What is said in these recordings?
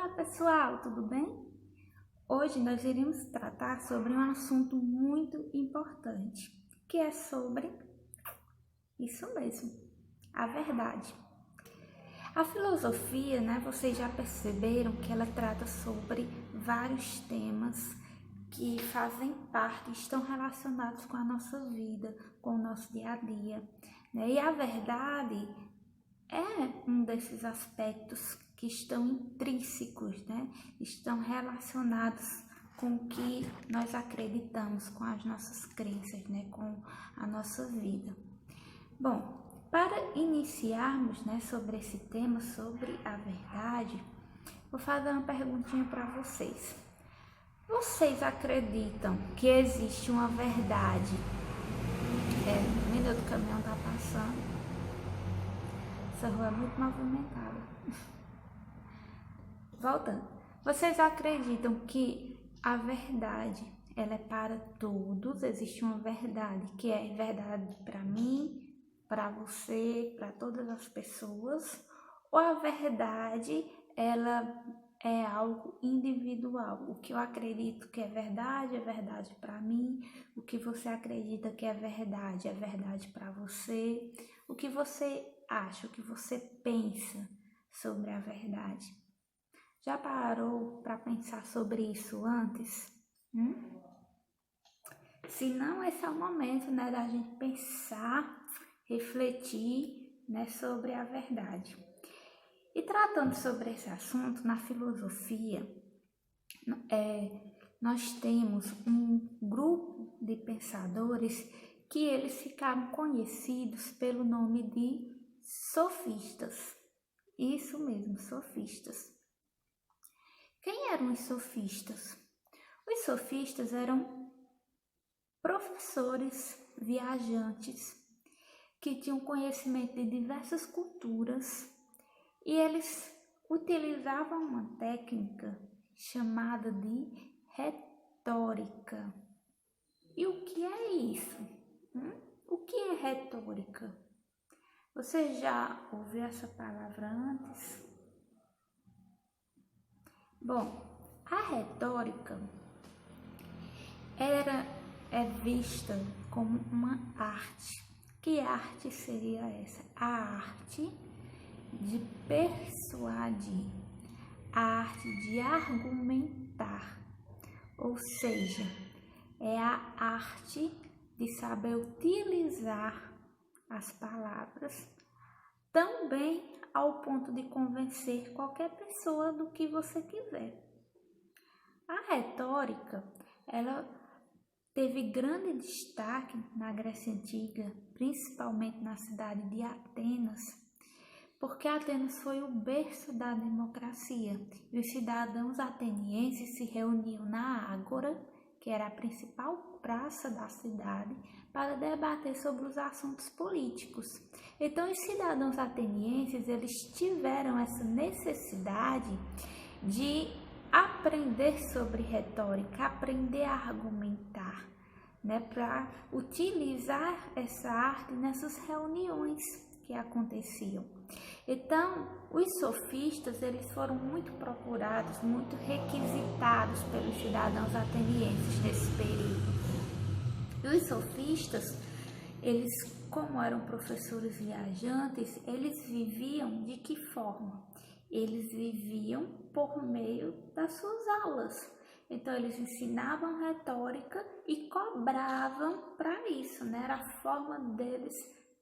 Olá pessoal, tudo bem? Hoje nós iremos tratar sobre um assunto muito importante, que é sobre isso mesmo, a verdade. A filosofia, vocês já perceberam que ela trata sobre vários temas que fazem parte, estão relacionados com a nossa vida, com o nosso dia a dia, E a verdade é um desses aspectos que estão intrínsecos, Estão relacionados com o que nós acreditamos, com as nossas crenças, com a nossa vida. Bom, para iniciarmos, sobre esse tema, sobre a verdade, vou fazer uma perguntinha para vocês. Vocês acreditam que existe uma verdade? O pneu do caminhão tá passando. Essa rua é muito movimentada. Voltando. Vocês acreditam que a verdade, ela é para todos? Existe uma verdade que é verdade para mim, para você, para todas as pessoas? Ou a verdade, ela é algo individual? O que eu acredito que é verdade para mim. O que você acredita que é verdade para você. O que você acha, o que você pensa sobre a verdade? Já parou para pensar sobre isso antes? Se não, esse é o momento, da gente pensar, refletir, sobre a verdade. E tratando sobre esse assunto, na filosofia, nós temos um grupo de pensadores que eles ficaram conhecidos pelo nome de sofistas. Isso mesmo, sofistas. Quem eram os sofistas? Os sofistas eram professores viajantes que tinham conhecimento de diversas culturas e eles utilizavam uma técnica chamada de retórica. E o que é isso? O que é retórica? Você já ouviu essa palavra antes? Bom, a retórica é vista como uma arte. Que arte seria essa? A arte de persuadir, a arte de argumentar, ou seja, é a arte de saber utilizar as palavras também ao ponto de convencer qualquer pessoa do que você quiser. A retórica, ela teve grande destaque na Grécia Antiga, principalmente na cidade de Atenas, porque Atenas foi o berço da democracia e os cidadãos atenienses se reuniam na Ágora, que era a principal praça da cidade, para debater sobre os assuntos políticos. Então, os cidadãos atenienses, eles tiveram essa necessidade de aprender sobre retórica, aprender a argumentar, para utilizar essa arte nessas reuniões que aconteciam. Então, os sofistas, eles foram muito procurados, muito requisitados pelos cidadãos atenienses nesse período. E os sofistas, eles, como eram professores viajantes, eles viviam de que forma? Eles viviam por meio das suas aulas. Então, eles ensinavam retórica e cobravam para isso, Era a forma deles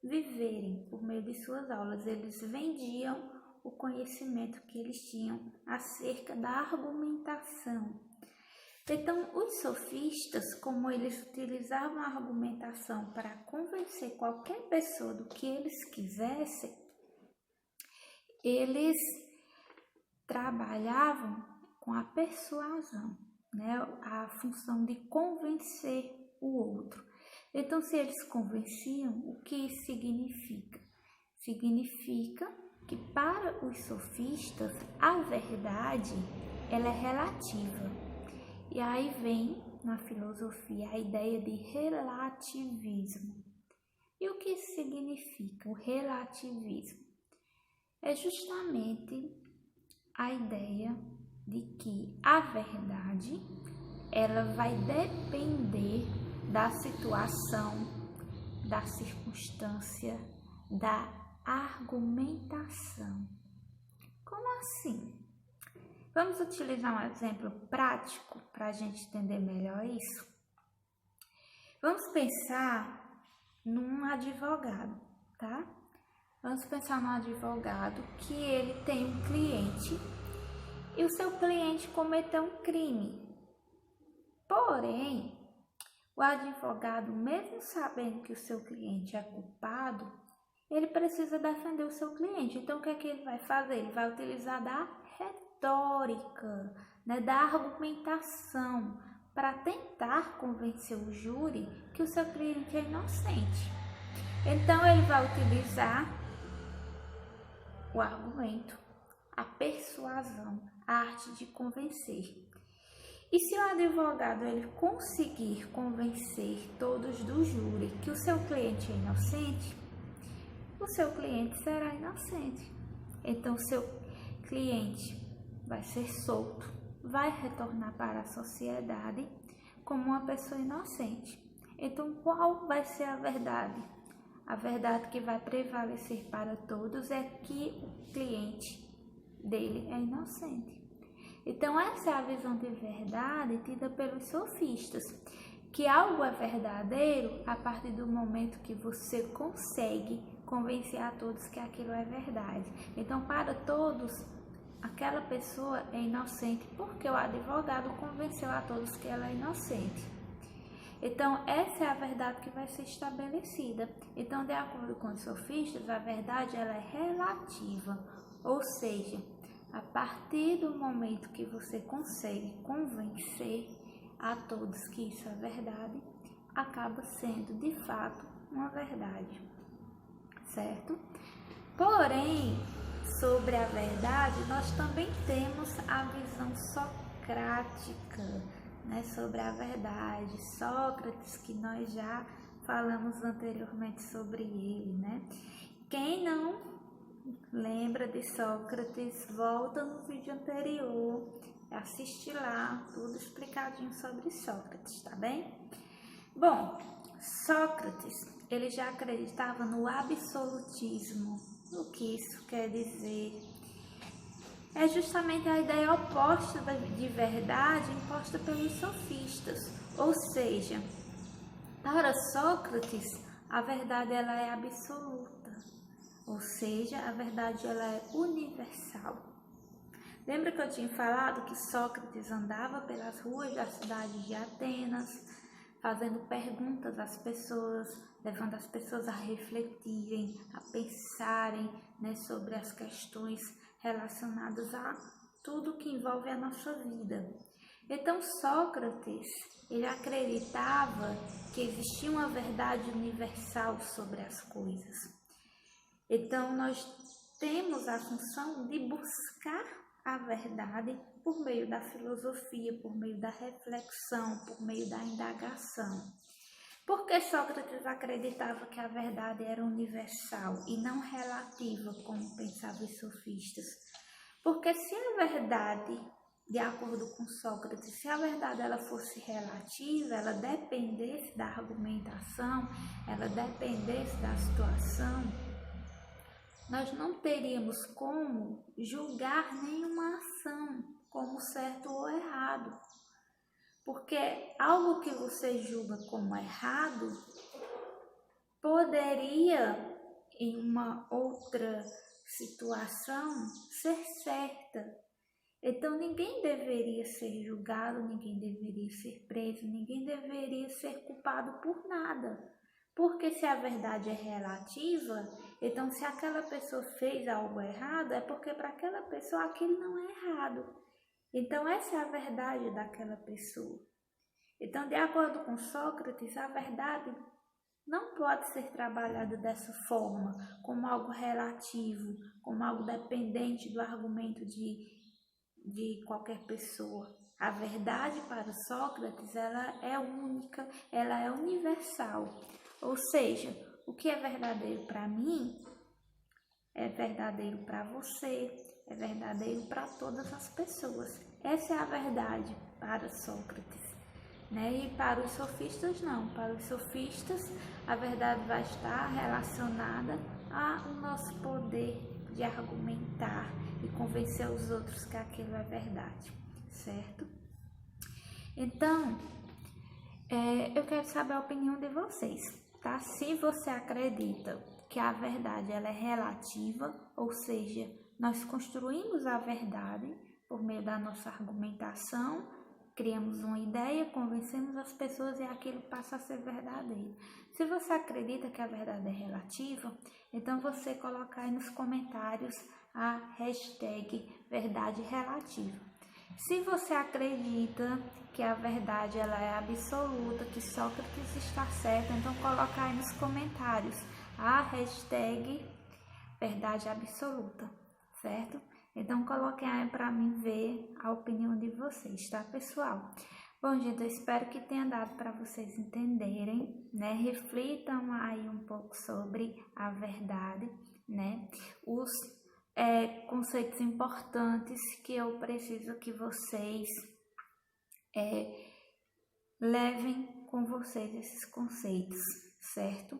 viverem por meio de suas aulas. Eles vendiam o conhecimento que eles tinham acerca da argumentação. Então, os sofistas, como eles utilizavam a argumentação para convencer qualquer pessoa do que eles quisessem, eles trabalhavam com a persuasão, a função de convencer o outro. Então, se eles convenciam, o que isso significa? Significa que para os sofistas, a verdade, ela é relativa. E aí vem, na filosofia, a ideia de relativismo. E o que isso significa, o relativismo? É justamente a ideia de que a verdade ela vai depender da situação, da circunstância, da argumentação. Como assim? Vamos utilizar um exemplo prático para a gente entender melhor isso? Vamos pensar num advogado, tá? Vamos pensar num advogado que ele tem um cliente e o seu cliente cometeu um crime. Porém, o advogado, mesmo sabendo que o seu cliente é culpado, ele precisa defender o seu cliente. Então, o que é que ele vai fazer? Ele vai utilizar da retórica, né, da argumentação, para tentar convencer o júri que o seu cliente é inocente. Então, ele vai utilizar o argumento, a persuasão, a arte de convencer. E se o advogado ele conseguir convencer todos do júri que o seu cliente é inocente, o seu cliente será inocente. Então, o seu cliente vai ser solto, vai retornar para a sociedade como uma pessoa inocente. Então, qual vai ser a verdade? A verdade que vai prevalecer para todos é que o cliente dele é inocente. Então, essa é a visão de verdade tida pelos sofistas, que algo é verdadeiro a partir do momento que você consegue convencer a todos que aquilo é verdade. Então, para todos, aquela pessoa é inocente porque o advogado convenceu a todos que ela é inocente. Então, essa é a verdade que vai ser estabelecida. Então, de acordo com os sofistas, a verdade ela é relativa, ou seja, a partir do momento que você consegue convencer a todos que isso é verdade, acaba sendo de fato uma verdade, certo? Porém, sobre a verdade, nós também temos a visão socrática, né, sobre a verdade. Sócrates, que nós já falamos anteriormente sobre ele, né? Quem não lembra de Sócrates, volta no vídeo anterior, assiste lá, tudo explicadinho sobre Sócrates, tá bem? Bom, Sócrates, ele já acreditava no absolutismo. O que isso quer dizer? É justamente a ideia oposta de verdade imposta pelos sofistas, ou seja, para Sócrates, a verdade ela é absoluta. Ou seja, a verdade ela é universal. Lembra que eu tinha falado que Sócrates andava pelas ruas da cidade de Atenas, fazendo perguntas às pessoas, levando as pessoas a refletirem, a pensarem, né, sobre as questões relacionadas a tudo que envolve a nossa vida. Então, Sócrates, ele acreditava que existia uma verdade universal sobre as coisas. Então, nós temos a função de buscar a verdade por meio da filosofia, por meio da reflexão, por meio da indagação. Por que Sócrates acreditava que a verdade era universal e não relativa, como pensavam os sofistas? Porque se a verdade, de acordo com Sócrates, se a verdade ela fosse relativa, ela dependesse da argumentação, ela dependesse da situação, nós não teríamos como julgar nenhuma ação como certo ou errado. Porque algo que você julga como errado poderia, em uma outra situação, ser certa. Então, ninguém deveria ser julgado, ninguém deveria ser preso, ninguém deveria ser culpado por nada. Porque se a verdade é relativa, então se aquela pessoa fez algo errado, é porque para aquela pessoa aquilo não é errado. Então essa é a verdade daquela pessoa. Então, de acordo com Sócrates, a verdade não pode ser trabalhada dessa forma, como algo relativo, como algo dependente do argumento de qualquer pessoa. A verdade para Sócrates, ela é única, ela é universal. Ou seja, o que é verdadeiro para mim é verdadeiro para você, é verdadeiro para todas as pessoas. Essa é a verdade para Sócrates, né? E para os sofistas não. Para os sofistas, a verdade vai estar relacionada ao nosso poder de argumentar e convencer os outros que aquilo é verdade, certo? Então, eu quero saber a opinião de vocês, tá? Se você acredita que a verdade ela é relativa, ou seja, nós construímos a verdade por meio da nossa argumentação, criamos uma ideia, convencemos as pessoas e aquilo passa a ser verdadeiro. Se você acredita que a verdade é relativa, então você coloca aí nos comentários a hashtag verdade relativa. Se você acredita que a verdade ela é absoluta, que Sócrates está certo, então coloca aí nos comentários a hashtag verdade absoluta, certo? Então coloquem aí para mim ver a opinião de vocês, tá, pessoal? Bom, gente, eu espero que tenha dado para vocês entenderem, né? Reflitam aí um pouco sobre a verdade, né? Os conceitos importantes que eu preciso que vocês levem com vocês esses conceitos, certo?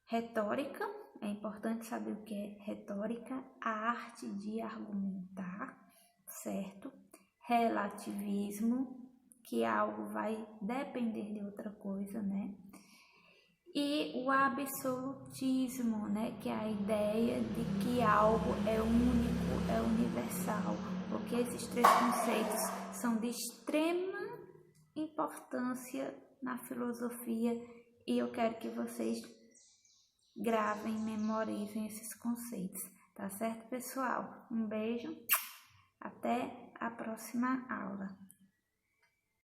Retórica, é importante saber o que é retórica, a arte de argumentar, certo? Relativismo, que algo vai depender de outra coisa, né? E o absolutismo, né? Que é a ideia de que algo é único, é universal, porque esses três conceitos são de extrema importância na filosofia e eu quero que vocês gravem, memorizem esses conceitos, tá certo, pessoal? Um beijo, até a próxima aula.